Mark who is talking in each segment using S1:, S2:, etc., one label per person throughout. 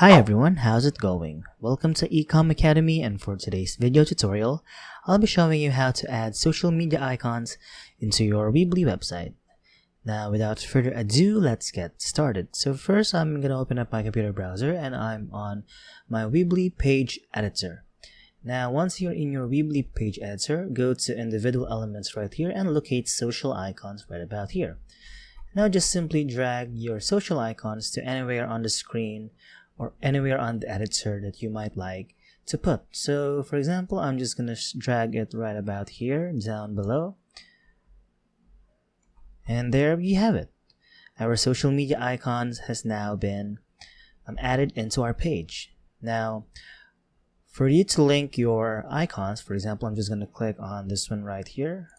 S1: Hi everyone, how's it going? Welcome to Ecom Academy, and for today's video tutorial, I'll be showing you how to add social media icons into your Weebly website. Now without further ado, let's get started. So first I'm going to open up my computer browser and I'm on my Weebly page editor. Now once you're in your Weebly page editor, go to individual elements right here and locate social icons right about here. Now just simply drag your social icons to anywhere on the screen or anywhere on the editor that you might like to put. So for example, I'm just gonna drag it right about here down below, and there we have it. Our social media icons has now been added into our page. Now for you to link your icons, for example, I'm just gonna click on this one right here,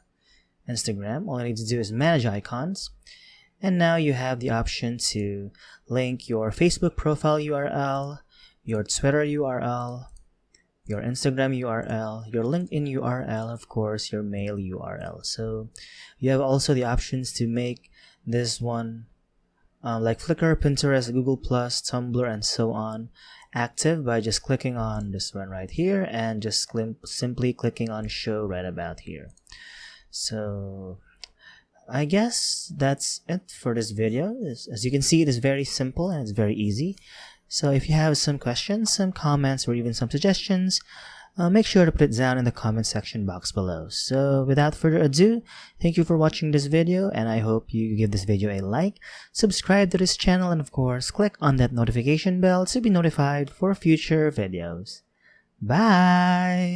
S1: Instagram. All I need to do is manage icons. And now you have the option to link your Facebook profile URL, your Twitter URL, your Instagram URL, your LinkedIn URL, of course, your mail URL. So you have also the options to make this one like Flickr, Pinterest, Google+, Tumblr, and so on active by just clicking on this one right here and just simply clicking on show right about here. So I guess that's it for this video. As you can see, it is very simple and it's very easy. So if you have some questions, some comments, or even some suggestions, make sure to put it down in the comment section box below. So without further ado, thank you for watching this video, and I hope you give this video a like, subscribe to this channel, and of course, click on that notification bell to be notified for future videos. Bye!